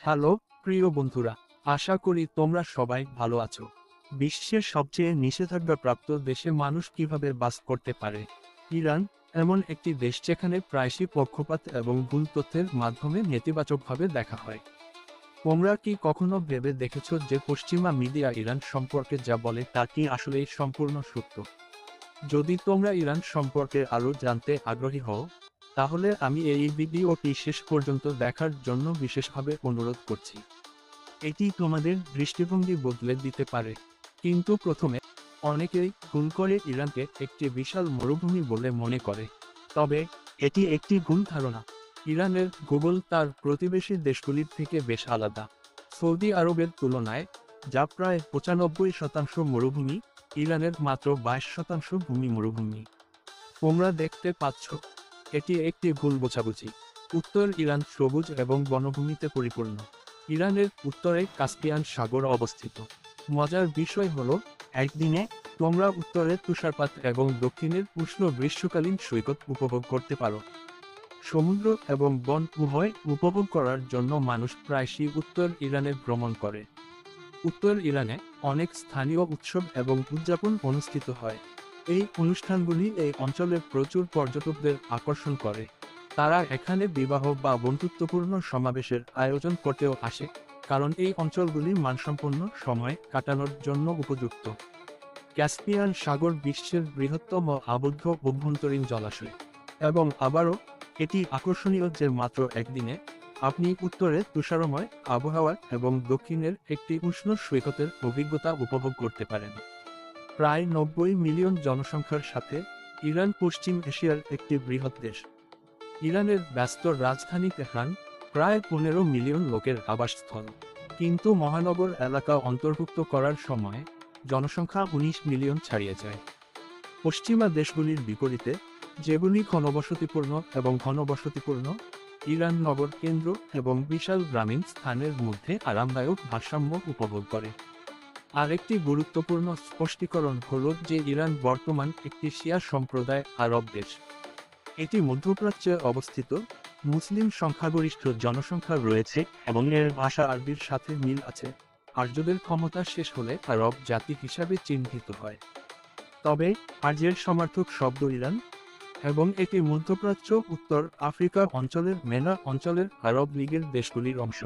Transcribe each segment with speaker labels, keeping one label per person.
Speaker 1: Hello প্রিয় বন্ধুরা, আশা করি তোমরা সবাই ভালো আছো। বিশ্বের সবচেয়ে নিষেধাজ্ঞাপ্রাপ্ত দেশে মানুষ কিভাবে বাস করতে পারে? ইরান এমন একটি দেশ যেখানে প্রায়শই পক্ষপাত এবং ভুল তথ্যের মাধ্যমে নেতিবাচকভাবে দেখা হয়। তোমরা কি কখনো ভেবে দেখেছো যে পশ্চিমা মিডিয়া ইরান সম্পর্কে যা বলে তা কি আসলেই সম্পূর্ণ সত্য? যদি তোমরা ইরান সম্পর্কে আরও জানতে আগ্রহী হও, তাহলে আমি এই ভিডিওটি শেষ পর্যন্ত দেখার জন্য বিশেষভাবে অনুরোধ করছি। এটি তোমাদের দৃষ্টিভঙ্গি বদলে দিতে পারে। কিন্তু প্রথমে, অনেকেই ভুল করে ইরানকে একটি বিশাল মরুভূমি বলে মনে করে। তবে এটি একটি ভুল ধারণা। ইরানের ভূগোল তার প্রতিবেশী দেশগুলির থেকে বেশ আলাদা। সৌদি আরবের তুলনায়, যা প্রায় 95% মরুভূমি, ইরানের মাত্র 22% ভূমি মরুভূমি। তোমরা দেখতে পাচ্ছ, এটি একটি ভুল বোঝাবুঝি। উত্তর ইরান সবুজ এবং বনভূমিতে পরিপূর্ণ। ইরানের উত্তরে কাস্পিয়ান সাগর অবস্থিত। মজার বিষয় হলো, একদিনে তোমরা উত্তরের তুষারপাত এবং দক্ষিণের উষ্ণ গ্রীষ্মকালীন সৈকত উপভোগ করতে পারো। সমুদ্র এবং বন উভয় উপভোগ করার জন্য মানুষ প্রায়শই উত্তর ইরানে ভ্রমণ করে। উত্তর ইরানে অনেক স্থানীয় উৎসব এবং উদযাপন অনুষ্ঠিত হয়। এই অনুষ্ঠানগুলি এই অঞ্চলের প্রচুর পর্যটকদের আকর্ষণ করে। তারা এখানে বিবাহ বা বন্ধুত্বপূর্ণ সমাবেশের আয়োজন করতেও আসে, কারণ এই অঞ্চলগুলি মানসম্পন্ন সময় কাটানোর জন্য উপযুক্ত। ক্যাসপিয়ান সাগর বিশ্বের বৃহত্তম আবদ্ধ অভ্যন্তরীণ জলাশয়। এবং আবারও, এটি আকর্ষণীয় যে মাত্র একদিনে আপনি উত্তরে তুষারময় আবহাওয়া এবং দক্ষিণের একটি উষ্ণ সৈকতের অভিজ্ঞতা উপভোগ করতে পারেন। প্রায় 90 মিলিয়ন জনসংখ্যার সাথে ইরান পশ্চিম এশিয়ার একটি বৃহৎ দেশ। ইরানের ব্যস্ত রাজধানী তেহরান প্রায় 15 মিলিয়ন লোকের আবাসস্থল। কিন্তু মহানগর এলাকা অন্তর্ভুক্ত করার সময় জনসংখ্যা 19 মিলিয়ন ছাড়িয়ে যায়। পশ্চিমা দেশগুলির বিপরীতে, যেগুলি ঘনবসতিপূর্ণ এবং ঘনবসতিপূর্ণ, ইরান নগর কেন্দ্র এবং বিশাল গ্রামীণ স্থানের মধ্যে আরামদায়ক ভারসাম্য উপভোগ করে। আরেকটি গুরুত্বপূর্ণ স্পষ্টীকরণ হল যে ইরান বর্তমান একটি শিয়া সম্প্রদায় আরব দেশ। এটি মধ্যপ্রাচ্যে অবস্থিত, মুসলিম সংখ্যাগরিষ্ঠ জনসংখ্যা রয়েছে এবং এর ভাষা আরবির সাথে মিল আছে। আর্যদের ক্ষমতা শেষ হলে আরব জাতি হিসাবে চিহ্নিত হয়। তবে আর্যের সমার্থক শব্দ ইরান, এবং এটি মধ্যপ্রাচ্য উত্তর আফ্রিকা অঞ্চলের মেনা অঞ্চলের আরব লীগের দেশগুলির অংশ।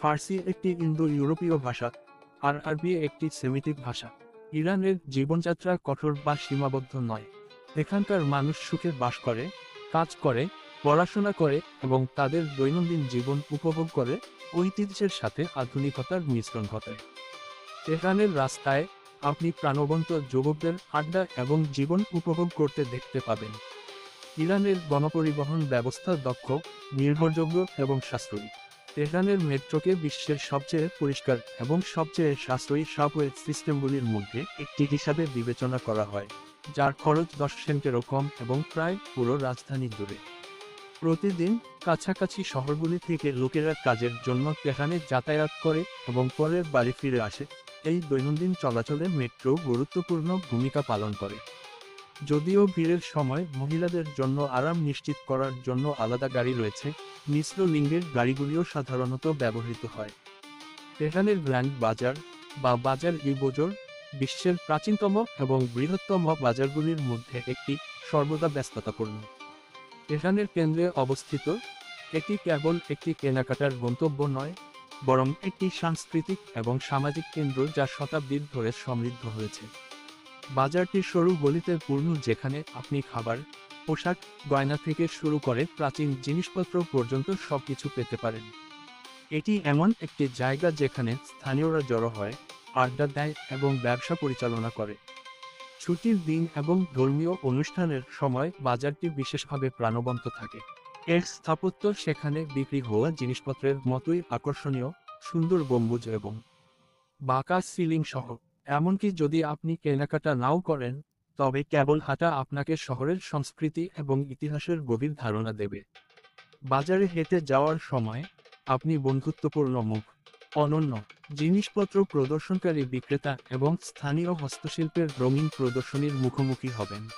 Speaker 1: ফার্সি একটি ইন্দো ইউরোপীয় ভাষা, আর আরবি একটি সেমিটিক ভাষা। ইরানের জীবনযাত্রা কঠোর বা সীমাবদ্ধ নয়। এখানকার মানুষ সুখে বাস করে, কাজ করে, পড়াশোনা করে এবং তাদের দৈনন্দিন জীবন উপভোগ করে, ঐতিহ্যের সাথে আধুনিকতার মিশ্রণ ঘটায়। তেহরানের রাস্তায় আপনি প্রাণবন্ত যুবকদের আড্ডা এবং জীবন উপভোগ করতে দেখতে পাবেন। ইরানের গণপরিবহন ব্যবস্থা দক্ষ, নির্ভরযোগ্য এবং সাশ্রয়ী। তেহরানের মেট্রোকে বিশ্বের সবচেয়ে পরিষ্কার এবং সবচেয়ে সাশ্রয়ী সাবওয়ে সিস্টেমগুলির মধ্যে একটি হিসাবে বিবেচনা করা হয়, যার খরচ 10 সেন্টেরও কম এবং প্রায় পুরো রাজধানী জুড়ে। প্রতিদিন কাছাকাছি শহরগুলি থেকে লোকেরা কাজের জন্য তেহরানে যাতায়াত করে এবং পরে বাড়ি ফিরে আসে। এই দৈনন্দিন চলাচলে মেট্রো গুরুত্বপূর্ণ ভূমিকা পালন করে। যদিও ভিড়ের সময় মহিলাদের জন্য আরাম নিশ্চিত করার জন্য আলাদা গাড়ি রয়েছে, মিশ্র লিঙ্গের গাড়িগুলিও সাধারণত ব্যবহৃত হয়। তেহরানের গ্র্যান্ড বাজার বা বাজার-ই-বজর বিশ্বের প্রাচীনতম এবং বৃহত্তম বাজারগুলির মধ্যে একটি, সর্বদা ব্যস্ততাপূর্ণ। তেহরানের কেন্দ্রে অবস্থিত, এটি কেবল একটি কেনাকাটার গন্তব্য নয়, বরং একটি সাংস্কৃতিক এবং সামাজিক কেন্দ্র যা শতাব্দীর ধরে সমৃদ্ধ হয়েছে। বাজারটি সরু গলিতে পূর্ণ, যেখানে আপনি খাবার, পোশাক, গয়না থেকে শুরু করে প্রাচীন জিনিসপত্র পর্যন্ত সবকিছু পেতে পারেন। এটি এমন একটি জায়গা যেখানে স্থানীয়রা জড়ো হয়, আড্ডা দেয় এবং ব্যবসা পরিচালনা করে। ছুটির দিন এবং ধর্মীয় অনুষ্ঠানের সময় বাজারটি বিশেষভাবে প্রাণবন্ত থাকে। এর স্থাপত্য সেখানে বিক্রি হওয়া জিনিসপত্রের মতোই আকর্ষণীয়, সুন্দর গম্বুজ এবং বাঁকা সিলিং সহ। এমনকি যদি আপনি কেনাকাটা নাও করেন, তবে কেবল হাঁটা আপনাকে শহরের সংস্কৃতি এবং ইতিহাসের গভীর ধারণা দেবে। বাজারে হেঁটে যাওয়ার সময় আপনি বন্ধুত্বপূর্ণ মুখ, অনন্য জিনিসপত্র প্রদর্শনকারী বিক্রেতা এবং স্থানীয় হস্তশিল্পের রঙিন প্রদর্শনীর মুখোমুখি হবেন,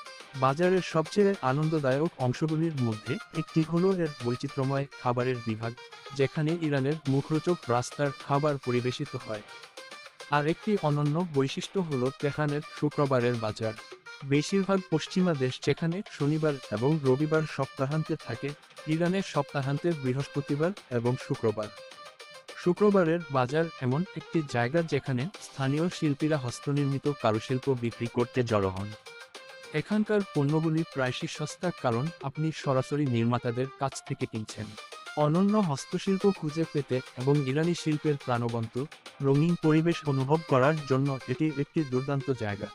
Speaker 1: বাজারের সবচেয়ে আনন্দদায়ক অংশগুলির মধ্যে একটি হলো এর বৈচিত্র্যময় খাবারের বিভাগ, যেখানে ইরানের মুখরোচক রাস্তার খাবার পরিবেশিত হয়। আর একটি অনন্য বৈশিষ্ট্য হলো তেহরানের শুক্রবারের বাজার। বেশিরভাগ পশ্চিমা দেশ যেখানে শনিবার এবং রবিবার সপ্তাহান্তে থাকে, ইরানের সপ্তাহান্তে বৃহস্পতিবার এবং শুক্রবার। শুক্রবারের বাজার এমন একটি জায়গা যেখানে স্থানীয় শিল্পীরা হস্তনির্মিত কারুশিল্প বিক্রি করতে জড়ো হন। এখানকার পণ্যগুলি প্রায়শই সস্তা, কারণ আপনি সরাসরি নির্মাতাদের কাছ থেকে কিনছেন। অনন্য হস্তশিল্প খুঁজে পেতে এবং ইরানি শিল্পের প্রাণবন্ত, রঙিন পরিবেশ অনুভব করার জন্য এটি একটি দুর্দান্ত জায়গা।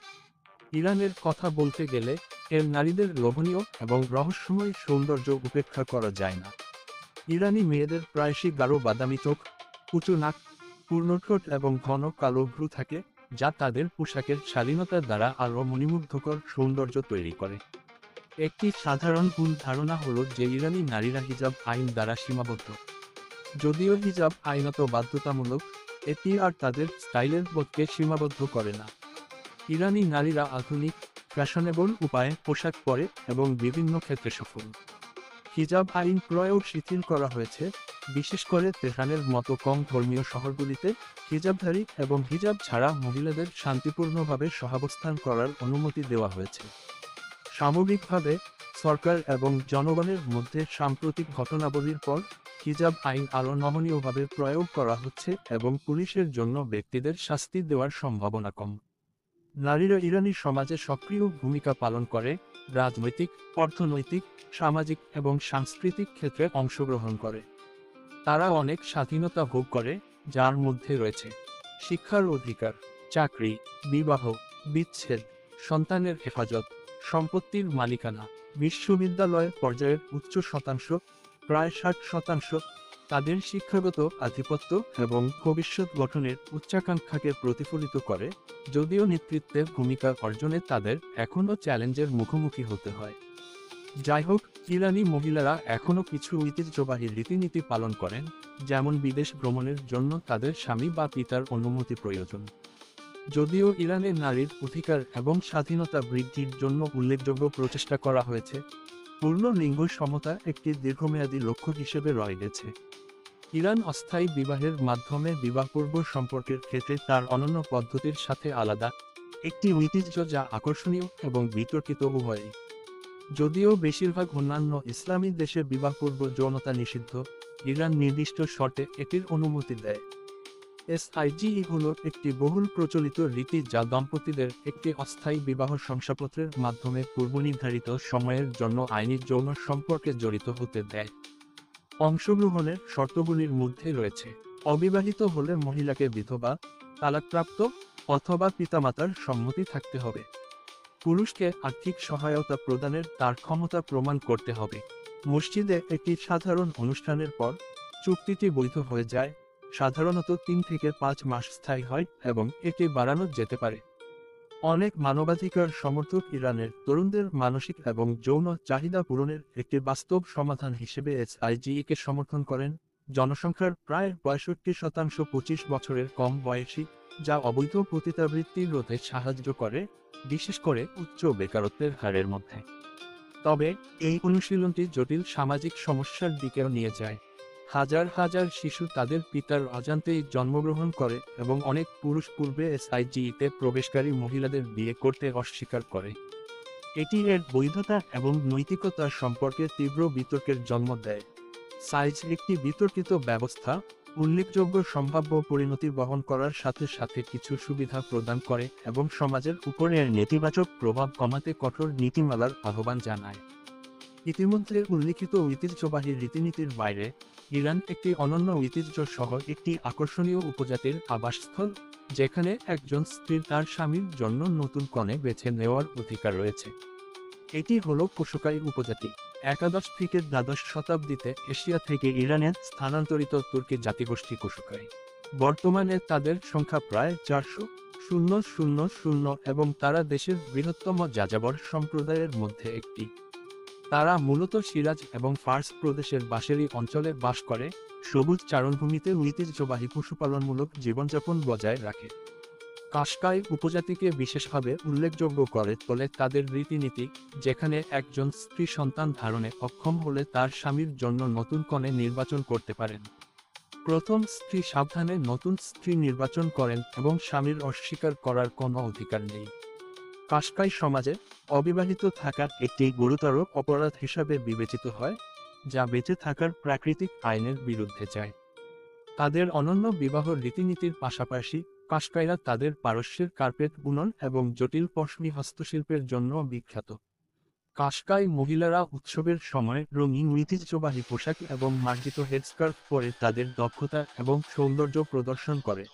Speaker 1: ইরানের কথা বলতে গেলে এর নারীদের লোভনীয় এবং রহস্যময় সৌন্দর্য উপেক্ষা করা যায় না। ইরানি মেয়েদের প্রায়শই গাঢ় বাদামি চোখ, উঁচু নাক, পূর্ণ ঠোঁট এবং ঘন কালো ভ্রু থাকে, যা তাদের পোশাকের শালীনতার দ্বারা আরও মনোমুগ্ধকর সৌন্দর্য তৈরি করে। একটি সাধারণ ভুল ধারণা হলো যে ইরানি নারীরা হিজাব আইন দ্বারা সীমাবদ্ধ। যদিও হিজাব আইনত বাধ্যতামূলক, এটি আর তাদের স্টাইলের বোধকে সীমাবদ্ধ করে না। ইরানি নারীরা আধুনিক, ফ্যাশনেবল উপায়ে পোশাক পরে এবং বিভিন্ন ক্ষেত্রে সফল। হিজাব আইন প্রয়োগ শিথিল করা হয়েছে, বিশেষ করে তেহরানের মতো কম ধর্মীয় শহরগুলিতে। হিজাবধারী এবং হিজাব ছাড়া মহিলাদের শান্তিপূর্ণভাবে সহাবস্থান করার অনুমতি দেওয়া হয়েছে। সামগ্রিকভাবে সরকার এবং জনগণের মধ্যে সাম্প্রতিক ঘটনাবলীর পর হিজাব আইন আরও নমনীয়ভাবে প্রয়োগ করা হচ্ছে এবং পুলিশের জন্য ব্যক্তিদের শাস্তি দেওয়ার সম্ভাবনা কম। নারীরা ইরানি সমাজে সক্রিয় ভূমিকা পালন করে, রাজনৈতিক, অর্থনৈতিক, সামাজিক এবং সাংস্কৃতিক ক্ষেত্রে অংশগ্রহণ করে। তারা অনেক স্বাধীনতা ভোগ করে, যার মধ্যে রয়েছে শিক্ষার অধিকার, চাকরি, বিবাহ, বিচ্ছেদ, সন্তানের হেফাজত, সম্পত্তির মালিকানা, বিশ্ববিদ্যালয়ের পর্যায়ের উচ্চ শতাংশ, প্রায় 60%, তাদের শিক্ষাগত আধিপত্য এবং ভবিষ্যৎ গঠনের উচ্চাকাঙ্ক্ষাকে প্রতিফলিত করে, যদিও নেতৃত্বের ভূমিকা অর্জনে তাদের এখনও চ্যালেঞ্জের মুখোমুখি হতে হয়। যাই হোক, ইরানি মহিলারা এখনও কিছু ঐতিহ্যবাহী রীতিনীতি পালন করেন, যেমন বিদেশ ভ্রমণের জন্য তাদের স্বামী বা পিতার অনুমতি প্রয়োজন। যদিও ইরানে নারীর অধিকার এবং স্বাধীনতা বৃদ্ধির জন্য উল্লেখযোগ্য প্রচেষ্টা করা হয়েছে, পূর্ণ লিঙ্গ সমতা একটি দীর্ঘমেয়াদী লক্ষ্য হিসেবে রয়ে গেছে। ইরান অস্থায়ী বিবাহের মাধ্যমে বিবাহপূর্ব সম্পর্কের ক্ষেত্রে তার অনন্য পদ্ধতির সাথে আলাদা একটি ঐতিহ্য, যা আকর্ষণীয় এবং বিতর্কিত উভয়ই। যদিও বেশিরভাগ অন্যান্য ইসলামী দেশে বিবাহপূর্ব যৌনতা নিষিদ্ধ, ইরান নির্দিষ্ট শর্তে এটির অনুমতি দেয়। এসআইজিই হল একটি বহুল প্রচলিত রীতি যা দম্পতিদের একটি অস্থায়ী বিবাহ শংসাপত্রের মাধ্যমে পূর্বনির্ধারিত সময়ের জন্য আইনি যৌন সম্পর্কে জড়িত হতে দেয়। অংশগ্রহণের শর্তগুলির মধ্যে রয়েছে অবিবাহিত হলে মহিলাকে বিধবা, তালাকপ্রাপ্ত অথবা পিতামাতার সম্মতি থাকতে হবে। পুরুষকে আর্থিক সহায়তা প্রদানের তার ক্ষমতা প্রমাণ করতে হবে। মসজিদে একটি সাধারণ অনুষ্ঠানের পর চুক্তিটি বৈধ হয়ে যায়, সাধারণত 3 থেকে 5 মাস স্থায়ী হয় এবং এটি বাড়ানো যেতে পারে। অনেক মানবাধিকার সমর্থক ইরানের তরুণদের মানসিক এবং যৌন চাহিদা পূরণের একটি বাস্তব সমাধান হিসেবে এসআইজিইকে সমর্থন করেন। জনসংখ্যার প্রায় 65% 25 বছরের কম বয়সী, যা অবৈধ পতিতাবৃত্তি রোধে সাহায্য করে, বিশেষ করে উচ্চ বেকারত্বের হারের মধ্যে। তবে এই অনুশীলনটি জটিল সামাজিক সমস্যার দিকেও নিয়ে যায়। হাজার হাজার শিশু তাদের পিতার অজান্তেই জন্মগ্রহণ করে এবং অনেক পুরুষ পূর্বে এসআইজিইতে প্রবেশকারী মহিলাদের বিয়ে করতে অস্বীকার করে। এটি এর বৈধতা এবং নৈতিকতা সম্পর্কে তীব্র বিতর্কের জন্ম দেয়। সাইজ একটি বিতর্কিত ব্যবস্থা, উল্লেখযোগ্য সম্ভাব্য পরিণতি বহন করার সাথে সাথে কিছু সুবিধা প্রদান করে এবং সমাজের উপরে এর নেতিবাচক প্রভাব কমাতে কঠোর নীতিমালার আহ্বান জানায়। ইতিমধ্যে উল্লিখিত ঐতিহ্যবাহী রীতিনীতির বাইরে ইরান একটি অনন্য ঐতিহ্য সহ একটি আকর্ষণীয় উপজাতির আবাসস্থল, যেখানে একজন স্ত্রীর তার স্বামীর জন্য নতুন কনে বেছে নেওয়ার অধিকার রয়েছে। এটি হলো কুশকাই উপজাতি। একাদশ থেকে দ্বাদশ শতাব্দীতে এশিয়া থেকে ইরানে স্থানান্তরিত তুর্কি জাতিগোষ্ঠী কুশকাই। বর্তমানে তাদের সংখ্যা প্রায় 400,000 এবং তারা দেশের বৃহত্তম যাযাবর সম্প্রদায়ের মধ্যে একটি। তারা মূলত সিরাজ এবং ফার্স প্রদেশের বাশেরি অঞ্চলে বাস করে, সবুজ চারণভূমিতে ঐতিহ্যবাহী পশুপালনমূলক জীবনযাপন বজায় রাখে। কাশকাই উপজাতিকে বিশেষভাবে উল্লেখযোগ্য করে তোলে তাদের রীতিনীতি, যেখানে একজন স্ত্রী সন্তান ধারণে অক্ষম হলে তার স্বামীর জন্য নতুন কনে নির্বাচন করতে পারেন। প্রথম স্ত্রী সাবধানে নতুন স্ত্রী নির্বাচন করেন এবং স্বামীর অস্বীকার করার কোনো অধিকার নেই। কাশকাই সমাজে অবিবাহিত থাকা একটি গুরুতর অপরাধ হিসাবে বিবেচিত হয়, যা বেঁচে থাকার প্রাকৃতিক আইনের বিরুদ্ধে যায়। তাদের অনন্য বিবাহ রীতিনীতির পাশাপাশি কাশকাইরা তাদের পারস্যের কার্পেট বুনন এবং জটিল পশমি হস্তশিল্পের জন্য বিখ্যাত। কাশকাই মহিলারা উৎসবের সময় রঙিন ঐতিহ্যবাহী পোশাক এবং মার্জিত হেডস্কার্ফ পরে তাদের দক্ষতা এবং সৌন্দর্য প্রদর্শন করে।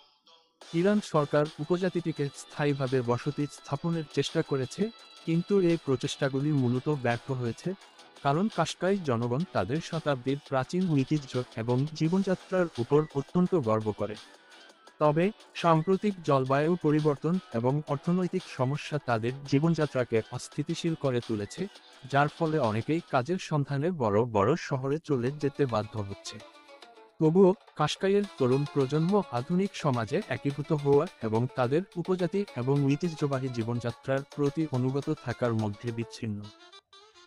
Speaker 1: ইরান সরকার উপজাতিটিকে স্থায়ীভাবে বসতি স্থাপনের চেষ্টা করেছে, কিন্তু এই প্রচেষ্টাগুলি মূলত ব্যর্থ হয়েছে, কারণ কাশকাই জনগণ তাদের শতাব্দীর প্রাচীন ঐতিহ্য এবং জীবনযাত্রার উপর অত্যন্ত গর্ব করে। তবে সাম্প্রতিক জলবায়ু পরিবর্তন এবং অর্থনৈতিক সমস্যা তাদের জীবনযাত্রাকে অস্থিতিশীল করে তুলেছে, যার ফলে অনেকেই কাজের সন্ধানে বড় বড় শহরে চলে যেতে বাধ্য হচ্ছে। তবুও কাশকাইয়ের তরুণ প্রজন্ম আধুনিক সমাজে একীভূত হওয়া এবং তাদের উপজাতি এবং ঐতিহ্যবাহী জীবনযাত্রার প্রতি অনুগত থাকার মধ্যে বিচ্ছিন্ন।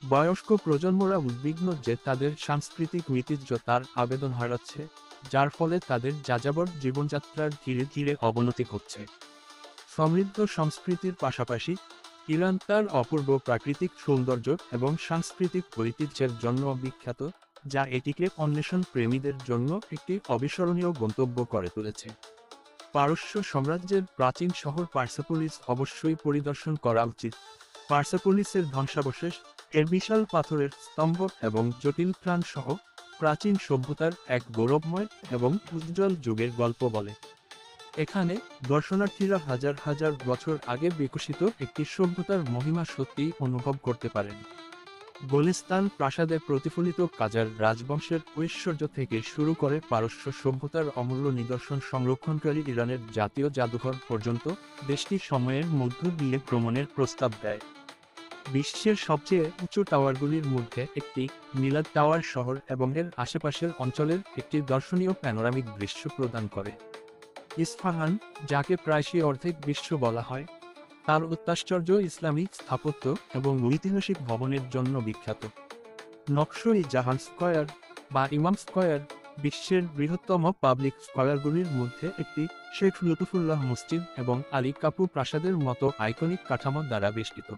Speaker 1: বয়স্ক প্রজন্মরা উদ্বিগ্ন যে তাদের সাংস্কৃতিক ঐতিহ্য তার আবেদন হারাচ্ছে, যার ফলে তাদের যাযাবর জীবনযাত্রার ধীরে ধীরে অবনতি ঘটছে। সমৃদ্ধ সংস্কৃতির পাশাপাশি ইরান তার অপূর্ব প্রাকৃতিক সৌন্দর্য এবং সাংস্কৃতিক ঐতিহ্যের জন্য বিখ্যাত, যা এটিকে অন্বেষণ প্রেমীদের জন্য একটি অবিস্মরণীয় গন্তব্য করে তুলেছে। পারস্য সাম্রাজ্যের প্রাচীন শহর পার্সেপোলিস অবশ্যই পরিদর্শন করা উচিত। পার্সেপোলিসের ধ্বংসাবশেষ, এর বিশাল পাথরের স্তম্ভ এবং জটিল প্রাণ সহ প্রাচীন সভ্যতার এক গৌরবময় এবং উজ্জ্বল যুগের গল্প বলে। এখানে দর্শনার্থীরা হাজার হাজার বছর আগে বিকশিত একটি সভ্যতার মহিমা সত্যিই অনুভব করতে পারেন। গোলিস্তান প্রাসাদে প্রতিফলিত কাজার রাজবংশের ঐশ্বর্য থেকে শুরু করে পারস্য সভ্যতার অমূল্য নিদর্শন সংরক্ষণকারী ইরানের জাতীয় জাদুঘর পর্যন্ত দেশটি সময়ের মধ্য দিয়ে ভ্রমণের প্রস্তাব দেয়। বিশ্বের সবচেয়ে উঁচু টাওয়ারগুলির মধ্যে একটি, মিলাদ টাওয়ার শহর এবং এর আশেপাশের অঞ্চলের একটি দর্শনীয় প্যানোরামিক দৃশ্য প্রদান করে। ইস্পাহান, যাকে প্রায়শই অর্ধেক বিশ্ব বলা হয়, তার অত্যাশ্চর্য ইসলামিক স্থাপত্য এবং ঐতিহাসিক ভবনের জন্য বিখ্যাত। নকশ-ই-জাহান স্কয়ার বা ইমাম স্কয়ার বিশ্বের বৃহত্তম পাবলিক স্কয়ারগুলির মধ্যে একটি, শেখ লুতুফুল্লাহ মসজিদ এবং আলী কাপু প্রাসাদের মতো আইকনিক কাঠামো দ্বারা বেষ্টিত।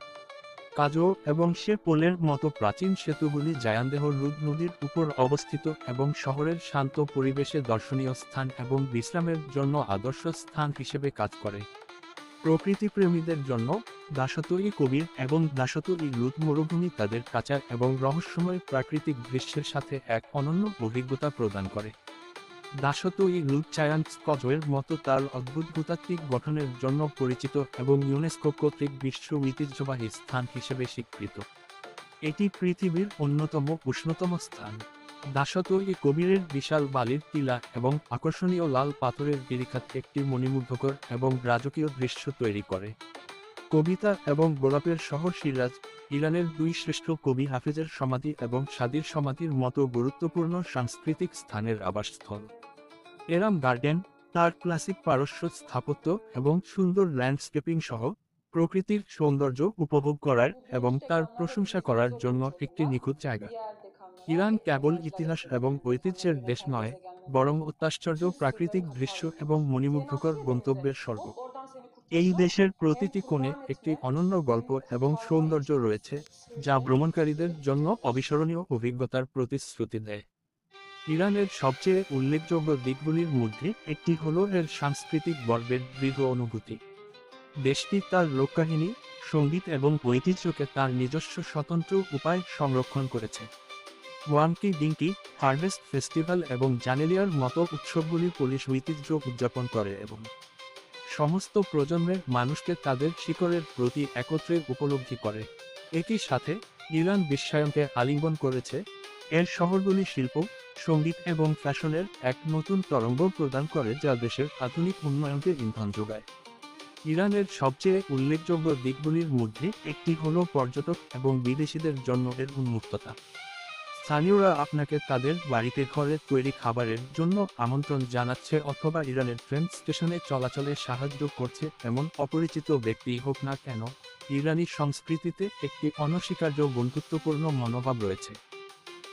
Speaker 1: কাজো এবং সে পোলের মতো প্রাচীন সেতুগুলি জায়ানদেহ রুদ নদীর উপর অবস্থিত এবং শহরের শান্ত পরিবেশে দর্শনীয় স্থান এবং বিশ্রামের জন্য আদর্শ স্থান হিসেবে কাজ করে। প্রকৃতিপ্রেমীদের জন্য দাশত-ই-কবির এবং দাশত-ই-লুত মরুভূমি তাদের কাঁচা এবং রহস্যময় প্রাকৃতিক দৃশ্যের সাথে এক অনন্য অভিজ্ঞতা প্রদান করে। দাশত-ই-লুত চায়ানস্কজের মতো তার অদ্ভুত ভূতাত্ত্বিক গঠনের জন্য পরিচিত এবং ইউনেস্কো কর্তৃক বিশ্ব ঐতিহ্যবাহী স্থান হিসেবে স্বীকৃত। এটি পৃথিবীর অন্যতম উষ্ণতম স্থান। দাশত-ই-কবিরের বিশাল বালির টিলা এবং আকর্ষণীয় লাল পাথরের গিরিখাত একটি মণিমুগ্ধকর এবং রাজকীয় দৃশ্য তৈরি করে। কবিতা এবং গোলাপের শহর শিরাজ, ইরানের দুই শ্রেষ্ঠ কবি হাফেজের সমাধি এবং সাদির সমাধির মতো গুরুত্বপূর্ণ সাংস্কৃতিক স্থানের আবাসস্থল। এরাম গার্ডেন, তার ক্লাসিক পারস্য স্থাপত্য এবং সুন্দর ল্যান্ডস্কেপিং সহ প্রকৃতির সৌন্দর্য উপভোগ করার এবং তার প্রশংসা করার জন্য একটি নিখুঁত জায়গা। ইরান কেবল ইতিহাস এবং ঐতিহ্যের দেশ নয়, বরং অত্যাশ্চর্য প্রাকৃতিক দৃশ্য এবং মণিমুগ্ধকর গন্তব্যের স্বর্গ। এই দেশের প্রতিটি কোণে একটি অনন্য গল্প এবং সৌন্দর্য রয়েছে, যা ভ্রমণকারীদের জন্য অবিস্মরণীয় অভিজ্ঞতার প্রতিশ্রুতি দেয়। ইরানের সবচেয়ে উল্লেখযোগ্য দিকগুলির মধ্যে একটি হল এর সাংস্কৃতিক গর্বের দৃঢ় অনুভূতি। দেশটি তার লোককাহিনী, সঙ্গীত এবং ঐতিহ্যকে তার নিজস্ব স্বতন্ত্র উপায়ে সংরক্ষণ করেছে। ওয়ানকি ডিঙ্কি, হারভেস্ট ফেস্টিভ্যাল এবং জানেলিয়ার মতো উৎসবগুলি পুলিশ ঐতিহ্য উদযাপন করে এবং সমস্ত প্রজন্মের মানুষকে তাদের শিকড়ের প্রতি একত্রে উপলব্ধি করে। একই সাথে ইরান বিশ্বায়নকে আলিঙ্গন করেছে। এর শহরগুলি শিল্প, সঙ্গীত এবং ফ্যাশনের এক নতুন তরঙ্গ প্রদান করে, যা দেশের আধুনিক উন্নয়নকে ইন্ধন যোগায়। ইরানের সবচেয়ে উল্লেখযোগ্য দিকগুলির মধ্যে একটি হল পর্যটক এবং বিদেশিদের জন্য এর উন্মুক্ততা। স্থানীয়রা আপনাকে তাদের বাড়িতে ঘরে তৈরি খাবারের জন্য আমন্ত্রণ জানাচ্ছে অথবা ইরানের ট্রেন স্টেশনে চলাচলে সাহায্য করছে এমন অপরিচিত ব্যক্তি হোক না কেন, ইরানি সংস্কৃতিতে একটি অনস্বীকার্য বন্ধুত্বপূর্ণ মনোভাব রয়েছে।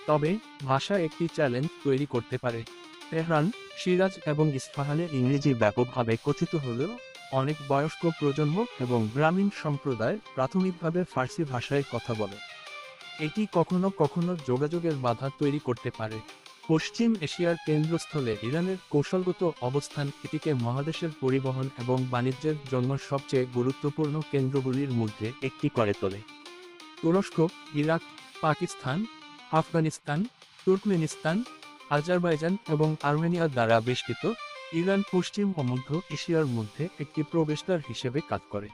Speaker 1: তবে ভাষা একটি চ্যালেঞ্জ তৈরি করতে পারে। তেহরান, সিরাজ এবং ইস্পাহানে ইংরেজি ব্যাপকভাবে কথিত হলেও অনেক বয়স্ক প্রজন্ম এবং গ্রামীণ সম্প্রদায় প্রাথমিকভাবে ফার্সি ভাষায় কথা বলে। এটি কখনো কখনো যোগাযোগের বাধা তৈরি করতে পারে। পশ্চিম এশিয়ার কেন্দ্রস্থলে ইরানের কৌশলগত অবস্থান এটিকে মহাদেশের পরিবহন এবং বাণিজ্যের জন্য সবচেয়ে গুরুত্বপূর্ণ কেন্দ্রগুলির মধ্যে একটি করে তোলে। তুরস্ক, Iraq, Pakistan, Afghanistan, Turkmenistan, Azerbaijan এবং আর্মেনিয়া দ্বারা বেষ্টিত, ইরান পশ্চিম ও মধ্য এশিয়ার মধ্যে একটি প্রবেশদ্বার হিসেবে কাজ করে।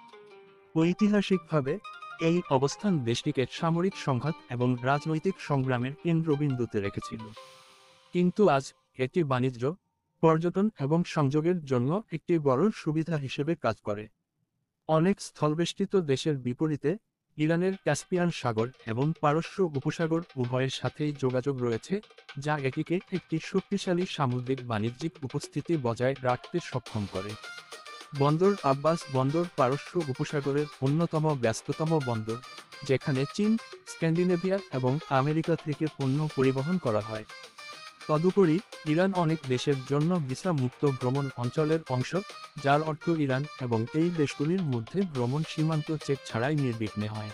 Speaker 1: ঐতিহাসিকভাবে এই অবস্থান দেশটিকে সামরিক সংঘাত এবং রাজনৈতিক সংগ্রামের কেন্দ্রবিন্দুতে রেখেছিল। কিন্তু আজ এটি বাণিজ্য, পর্যটন এবং সংযোগের জন্য একটি বড় সুবিধা হিসেবে কাজ করে। অনেক স্থলবেষ্টিত দেশের বিপরীতে ইরানের ক্যাসপিয়ান সাগর এবং পারস্য উপসাগর উভয়ের সাথেই যোগাযোগ রয়েছে, যা এটিকে একটি শক্তিশালী সামুদ্রিক বাণিজ্যিক উপস্থিতি বজায় রাখতে সক্ষম করে। বন্দর আব্বাস বন্দর পারস্য উপসাগরের অন্যতম ব্যস্ততম বন্দর, যেখানে চীন, স্ক্যান্ডিনেভিয়া এবং আমেরিকা থেকে পণ্য পরিবহন করা হয়। তদুপরি ইরান অনেক দেশের জন্য ভিসা মুক্ত ভ্রমণ অঞ্চলের অংশ, যার অর্থ ইরান এবং এই দেশগুলির মধ্যে ভ্রমণ সীমান্ত চেক ছাড়াই নির্বিঘ্নে হয়।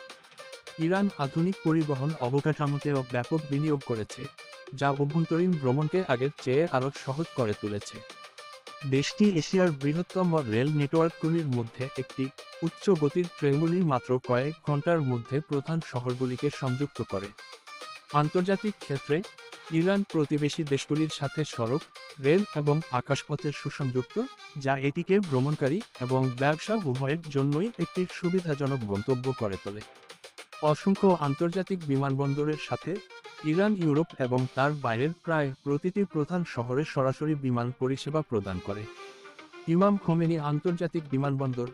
Speaker 1: ইরান আধুনিক পরিবহন অবকাঠামোতেও ব্যাপক বিনিয়োগ করেছে, যা অভ্যন্তরীণ ভ্রমণকে আগের চেয়ে আরও সহজ করে তুলেছে। দেশটি এশিয়ার বৃহত্তম রেল নেটওয়ার্কগুলির মধ্যে একটি। উচ্চ গতির ট্রেনগুলি মাত্র কয়েক ঘন্টার মধ্যে প্রধান শহরগুলিকে সংযুক্ত করে। আন্তর্জাতিক ক্ষেত্রে ইরান প্রতিবেশী দেশগুলির সাথে সড়ক, রেল এবং আকাশপথের সুসংযুক্ত, যা এটিকে ভ্রমণকারী এবং ব্যবসা উভয়ের জন্যই একটি সুবিধাজনক গন্তব্য করে তোলে। অসংখ্য আন্তর্জাতিক বিমানবন্দরের সাথে ইরান ইউরোপ এবং তার বাইরের প্রায় প্রতিটি প্রধান শহরে সরাসরি বিমান পরিষেবা প্রদান করে। ইমাম খোমেনি আন্তর্জাতিক বিমানবন্দর,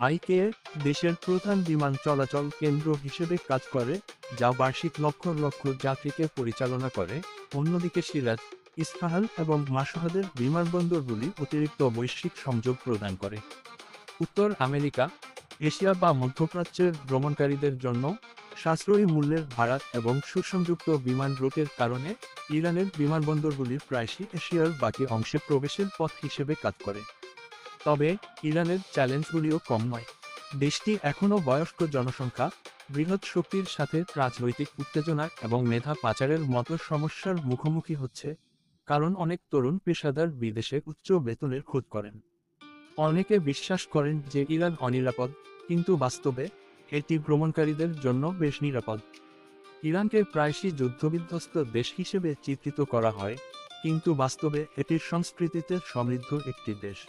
Speaker 1: আইকেএ, দেশের প্রধান বিমান চলাচল কেন্দ্র হিসেবে কাজ করে, যা বার্ষিক লক্ষ লক্ষ যাত্রীকে পরিচালনা করে। অন্যদিকে সিরাজ, ইস্পাহান এবং মাশহাদের বিমানবন্দরগুলি অতিরিক্ত বৈশ্বিক সংযোগ প্রদান করে। উত্তর আমেরিকা, এশিয়া বা মধ্যপ্রাচ্যের ভ্রমণকারীদের জন্য সাশ্রয়ী মূল্যের ভাড়া এবং সুসংযুক্ত বিমান রুটের কারণে ইরানের বিমানবন্দরগুলি প্রায়শই এশিয়ার বাকি অংশে প্রবেশের পথ হিসেবে কাজ করে। তবে ইরানের চ্যালেঞ্জগুলিও কম নয়। দেশটি এখনও বয়স্ক জনসংখ্যা, বৃহৎ শক্তির সাথে রাজনৈতিক উত্তেজনা এবং মেধা পাচারের মতো সমস্যার মুখোমুখি হচ্ছে, কারণ অনেক তরুণ পেশাদার বিদেশে উচ্চ বেতনের খোঁজ করেন। অনেকে বিশ্বাস করেন যে ইরান অনিরাপদ, কিন্তু বাস্তবে এটি ভ্রমণকারীদের জন্য বেশ নিরাপদ। ইরানকে প্রায়শই যুদ্ধবিধ্বস্ত দেশ হিসেবে চিত্রিত করা হয়, কিন্তু বাস্তবে এটির সংস্কৃতিতে সমৃদ্ধ একটি দেশ।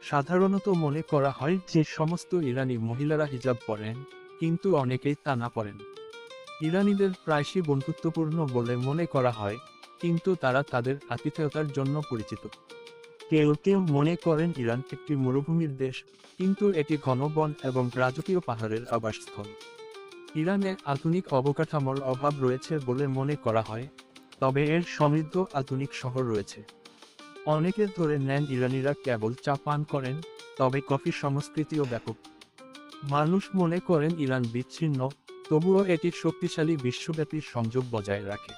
Speaker 1: সাধারণত মনে করা হয় যে সমস্ত ইরানি মহিলারা হিজাব পরেন, কিন্তু অনেকেই তা না পরেন। ইরানিদের প্রায়শই বন্ধুত্বপূর্ণ বলে মনে করা হয়, কিন্তু তারা তাদের আতিথেয়তার জন্য পরিচিত। কেউ কেউ মনে করেন ইরান একটি মরুভূমির দেশ, কিন্তু এটি ঘন বন এবং রাজকীয় পাহাড়ের আবাসস্থল। ইরানে আধুনিক অবকাঠামোর অভাব রয়েছে বলে মনে করা হয়, তবে এর সমৃদ্ধ আধুনিক শহর রয়েছে। অনেকে ধরে নেন ইরানিরা কেবল চা পান করেন, তবে কফি সংস্কৃতিও ব্যাপক। মানুষ মনে করেন ইরান বিচ্ছিন্ন, তবুও এটি শক্তিশালী বিশ্বব্যাপী সংযোগ বজায় রাখে।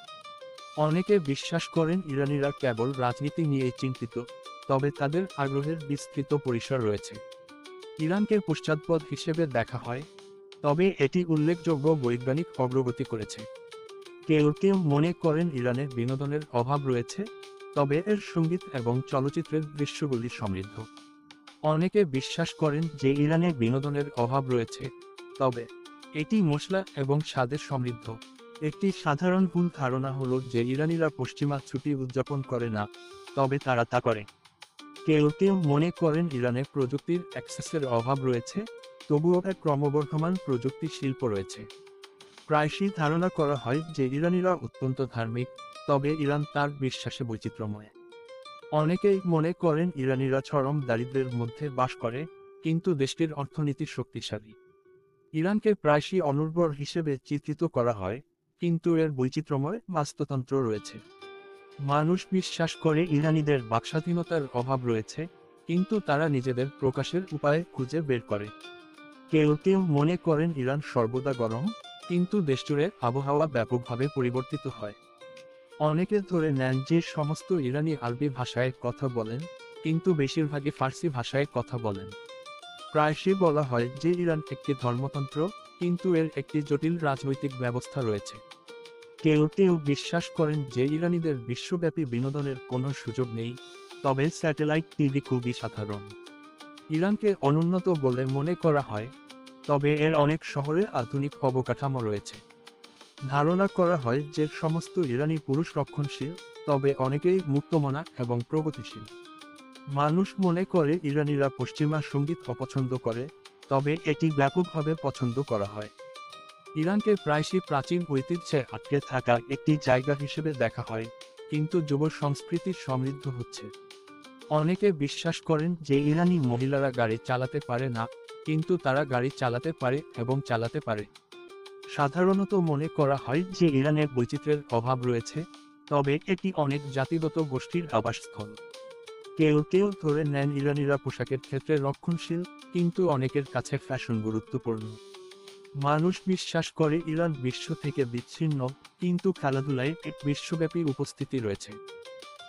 Speaker 1: অনেকে বিশ্বাস করেন ইরানিরা কেবল রাজনীতি নিয়ে চিন্তিত, তবে তাদের আগ্রহের বিস্তৃত পরিসর রয়েছে। ইরানকে পশ্চাৎপদ হিসেবে দেখা হয়, তবে এটি উল্লেখযোগ্য বৈজ্ঞানিক অগ্রগতি করেছে। কেউ কেউ মনে করেন ইরানের বিনোদনের অভাব রয়েছে, তবে এর সঙ্গীত এবং চলচ্চিত্রের দৃশ্যগুলি সমৃদ্ধ। অনেকে বিশ্বাস করেন যে ইরানে বিনোদনের অভাব রয়েছে, তবে এটি মশলা এবং স্বাদে সমৃদ্ধ। একটি সাধারণ ভুল ধারণা হলো যে ইরানিরা পশ্চিমা ছুটি উদযাপন করে না, তবে তারা তা করে। কেউ কেউ মনে করেন ইরানে প্রযুক্তির অ্যাক্সেসের অভাব রয়েছে, তবুও এক ক্রমবর্ধমান প্রযুক্তি শিল্প রয়েছে। প্রায়শই ধারণা করা হয় যে ইরানিরা অত্যন্ত ধার্মিক, তবে ইরান তার বিশ্বাসে বৈচিত্র্যময়। অনেকেই মনে করেন ইরানিরা চরম দারিদ্র্যের মধ্যে বাস করে, কিন্তু দেশটির অর্থনীতি শক্তিশালী। ইরানকে প্রায়শই অনুর্বর হিসেবে চিত্রিত করা হয়, কিন্তু এর বৈচিত্র্যময় বাস্তুতন্ত্র রয়েছে। মানুষ বিশ্বাস করে ইরানিদের বাকস্বাধীনতার অভাব রয়েছে, কিন্তু তারা নিজেদের প্রকাশের উপায় খুঁজে বের করে। কেউ কেউ মনে করেন ইরান সর্বদা গরম, কিন্তু দেশজুড়ে আবহাওয়া ব্যাপকভাবে পরিবর্তিত হয়। অনেকে ধরে নেন যে সমস্ত ইরানি আরবি ভাষায় কথা বলেন, কিন্তু বেশিরভাগই ফার্সি ভাষায় কথা বলেন। প্রায়শই বলা হয় যে ইরান একটি ধর্মতন্ত্র, কিন্তু এর একটি জটিল রাজনৈতিক ব্যবস্থা রয়েছে। কেউ কেউ বিশ্বাস করেন যে ইরানিদের বিশ্বব্যাপী বিনোদনের কোনো সুযোগ নেই, তবে স্যাটেলাইট টিভি খুবই সাধারণ। ইরানকে অনুন্নত বলে মনে করা হয়, তবে এর অনেক শহরে আধুনিক অবকাঠামো রয়েছে। ধারণা করা হয় যে সমস্ত ইরানি পুরুষ রক্ষণশীল, তবে অনেকেই মুক্তমনা এবং প্রগতিশীল। মানুষ মনে করে ইরানিরা পশ্চিমা সঙ্গীত অপছন্দ করে, তবে এটি ব্যাপকভাবে পছন্দ করা হয়। ইরানকে প্রায়শই প্রাচীন ঐতিহ্যে আটকে থাকা একটি জায়গা হিসেবে দেখা হয়, কিন্তু যুব সংস্কৃতি সমৃদ্ধ হচ্ছে। অনেকে বিশ্বাস করেন যে ইরানি মহিলারা গাড়ি চালাতে পারে না, কিন্তু তারা গাড়ি চালাতে পারে এবং চালাতে পারে। সাধারণত মনে করা হয় যে ইরানে বৈচিত্র্যের অভাব রয়েছে, তবে এটি অনেক জাতিগত গোষ্ঠীর আবাসস্থল। কেউ কেউ ধরে নেন ইরানিরা পোশাকের ক্ষেত্রে রক্ষণশীল, কিন্তু অনেকের কাছে ফ্যাশন গুরুত্বপূর্ণ। মানুষ বিশ্বাস করে ইরান বিশ্ব থেকে বিচ্ছিন্ন, কিন্তু খেলাধুলায় এক বিশ্বব্যাপী উপস্থিতি রয়েছে।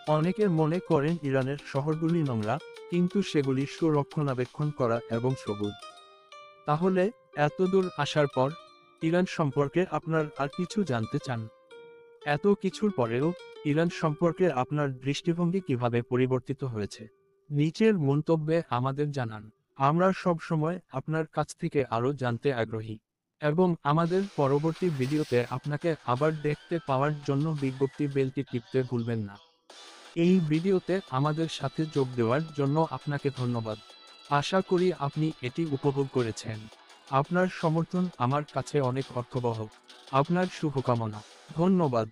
Speaker 1: অনেকে মনে করেন ইরানের শহরগুলি নোংরা, কিন্তু সেগুলি সুরক্ষণাবেক্ষণ করা এবং সবুজ। তাহলে এতদূর আসার পর ইরান সম্পর্কে আপনার আর কিছু জানতে চান? এত কিছুর পরেও ইরান সম্পর্কে আপনার দৃষ্টিভঙ্গি কিভাবে পরিবর্তিত হয়েছে? নিচের মন্তব্যে আমাদের জানান। আমরা সব সময় আপনার কাছ থেকে আরও জানতে আগ্রহী, এবং আমাদের পরবর্তী ভিডিওতে আপনাকে আবার দেখতে পাওয়ার জন্য বিজ্ঞপ্তি বেলটি টিপতে ভুলবেন না। এই ভিডিওতে আমাদের সাথে যোগ দেওয়ার জন্য আপনাকে ধন্যবাদ। আশা করি আপনি এটি উপভোগ করেছেন। আপনার সমর্থন আমার কাছে অনেক অর্থবহ। আপনার শুভকামনা। ধন্যবাদ।